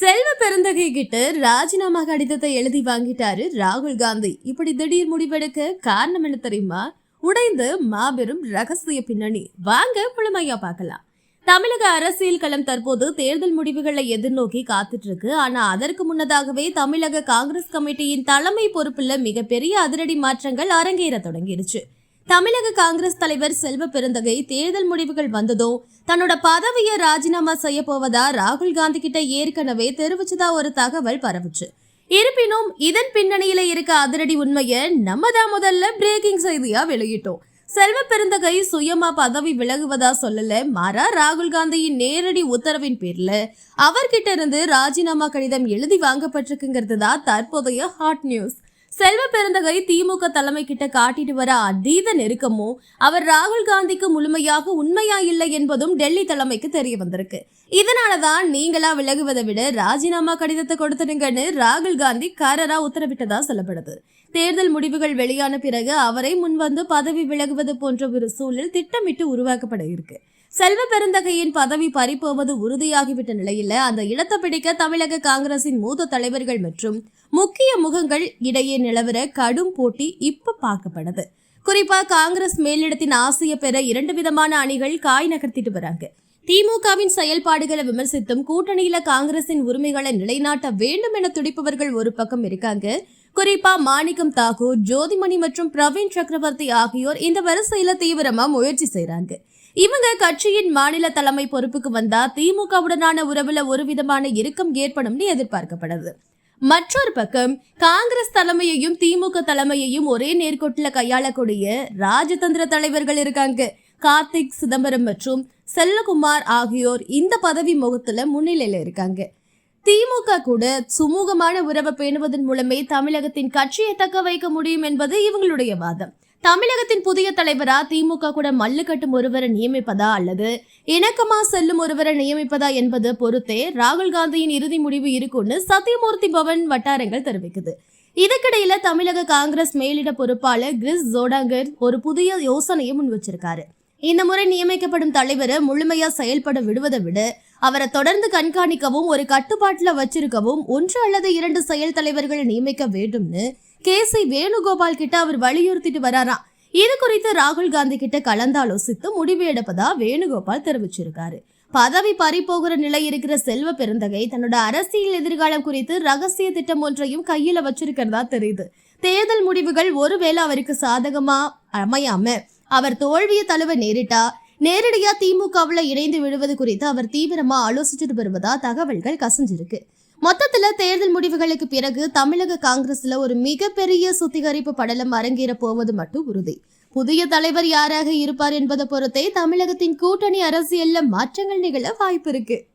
செல்வ பெருந்தகை கிட்ட ராஜினாமா கடிதத்தை எழுதி வாங்கிட்டாரு ராகுல் காந்தி. இப்படி திடீர் முடிவெடுக்க காரணம் என்ன தெரியுமா? உடைந்து மாபெரும் ரகசிய பின்னணி. வாங்க முழுமையா பார்க்கலாம். தமிழக அரசியல் களம் தற்போது தேர்தல் முடிவுகளை எதிர்நோக்கி காத்துட்டு இருக்கு. ஆனா அதற்கு முன்னதாகவே தமிழக காங்கிரஸ் கமிட்டியின் தலைமை பொறுப்புல மிகப்பெரிய அதிரடி மாற்றங்கள் அரங்கேற தொடங்கிருச்சு. தமிழக காங்கிரஸ் தலைவர் செல்வ பெருந்தகை தேர்தல் முடிவுகள் வந்ததும் தன்னோட பதவியை ராஜினாமா செய்ய போவதா ராகுல் காந்தி கிட்ட ஏற்கனவே தெரிவிச்சதா ஒரு தகவல் பரவுச்சு. இருப்பினும் இதன் பின்னணியில இருக்க அதிரடி உண்மையை நம்ம தான் முதல்ல பிரேக்கிங் செய்தியா வெளியிட்டோம். செல்வ பெருந்தகை சுயமா பதவி விலகுவதா சொல்லல, மாறா ராகுல் காந்தியின் நேரடி உத்தரவின் பேர்ல அவர்கிட்ட இருந்து ராஜினாமா கடிதம் எழுதி வாங்கப்பட்டிருக்குங்கிறது தான் தற்போதைய ஹாட் நியூஸ். செல்வ பெருந்தகை திமுக தலைமை கிட்ட காட்டிட்டு வர அதீத நெருக்கமும் அவர் ராகுல் காந்திக்கு முழுமையாக உண்மையா இல்லை என்பதும் டெல்லி தலைமைக்கு தெரிய வந்திருக்கு. இதனாலதான் நீங்களா விலகுவதை விட ராஜினாமா கடிதத்தை கொடுத்துடுங்கன்னு ராகுல் காந்தி கரரா உத்தரவிட்டதா சொல்லப்படுது. தேர்தல் முடிவுகள் வெளியான பிறகு அவரை முன்வந்து பதவி விலகுவது போன்ற ஒரு சூழல் திட்டமிட்டு உருவாக்கப்பட இருக்கு. செல்வ பெருந்தகையின் பதவி பறிப்போவது உறுதியாகிவிட்ட நிலையில அந்த இடத்தை பிடிக்க தமிழக காங்கிரசின் மூத்த தலைவர்கள் மற்றும் முக்கிய முகங்கள் இடையே நிலவர கடும் போட்டி இப்ப பார்க்கப்படுது. குறிப்பா காங்கிரஸ் மேலிடத்தின் ஆசையை பெற இரண்டு விதமான அணிகள் காய் நகர்த்திட்டு வராங்க. திமுகவின் செயல்பாடுகளை விமர்சித்தும் கூட்டணியில காங்கிரசின் உரிமைகளை நிலைநாட்ட வேண்டும் என துடிப்பவர்கள் ஒரு பக்கம் இருக்காங்க. குறிப்பா மாணிக்கம் தாக்கூர், ஜோதிமணி மற்றும் பிரவீன் சக்கரவர்த்தி ஆகியோர் இந்த வரிசையில தீவிரமா முயற்சி செய்யறாங்க. இவங்க கட்சியின் மாநில தலைமை பொறுப்புக்கு வந்தா திமுகவுடனான உறவுல ஒரு விதமான இறுக்கம் ஏற்படும்னு எதிர்பார்க்கப்படுது. மற்றொரு பக்கம் காங்கிரஸ் தலைமையையும் திமுக தலைமையையும் ஒரே நேர்கோட்டுல கையாளக்கூடிய ராஜதந்திர தலைவர்கள் இருக்காங்க. கார்த்திக் சிதம்பரம் மற்றும் செல்லகுமார் ஆகியோர் இந்த பதவி முகத்துல முன்னிலையில இருக்காங்க. திமுக கூட சுமூகமான உறவை பேணுவதன் மூலமே தமிழகத்தின் கட்சியை தக்க வைக்க முடியும் என்பது இவங்களுடைய வாதம். தமிழகத்தின் புதிய தலைவரா திமுக கூட மல்லு கட்டும் ஒருவரை நியமிப்பதா அல்லது இணக்கமா செல்லும் ஒருவரை நியமிப்பதா என்பது பொறுத்தே ராகுல் காந்தியின் இறுதி முடிவு இருக்குன்னு சத்யமூர்த்தி பவன் வட்டாரங்கள் தெரிவிக்குது. இதுக்கிடையில தமிழக காங்கிரஸ் மேலிட பொறுப்பாளர் கிரிஸ் ஜோடாங்கர் ஒரு புதிய யோசனையை முன் வச்சிருக்காரு. இந்த முறை நியமிக்கப்படும் தலைவரை முழுமையா செயல்பட விடுவதை விட அவரை தொடர்ந்து கண்காணிக்கவும் ஒரு கட்டுப்பாட்டுல வச்சிருக்கவும் ஒன்று அல்லது இரண்டு செயல் தலைவர்களை நியமிக்க வேண்டும்னு கேசி வேணுகோபால் கிட்ட அவர் வலியுறுத்திட்டு வராராம். இது குறித்து ராகுல் காந்தி கிட்ட கலந்தாலோசித்து முடிவு எடுப்பதா வேணுகோபால் தெரிவிச்சிருக்காரு. பதவி பறிபோகிற நிலை இருக்கிற செல்வ பெருந்தகை தன்னோட அரசியல் எதிர்காலம் குறித்து ரகசிய திட்டம் ஒன்றையும் கையில வச்சிருக்கிறதா தெரியுது. தேர்தல் முடிவுகள் ஒருவேளை அவருக்கு சாதகமா அமையாம அவர் தோல்வியை தழுவ நேரிட்டா நேரடியா திமுகவுல இணைந்து விடுவது குறித்து அவர் தீவிரமா ஆலோசிச்சுட்டு வருவதா தகவல்கள் கசிஞ்சிருக்கு. மொத்தத்துல தேர்தல் முடிவுகளுக்கு பிறகு தமிழக காங்கிரஸ்ல ஒரு மிகப்பெரிய சுத்திகரிப்பு படலம் அரங்கேற போவது மட்டும் உறுதி. புதிய தலைவர் யாராக இருப்பார் என்பதை பொறுத்தே தமிழகத்தின் கூட்டணி அரசியல்ல மாற்றங்கள் நிகழ வாய்ப்பு இருக்கு.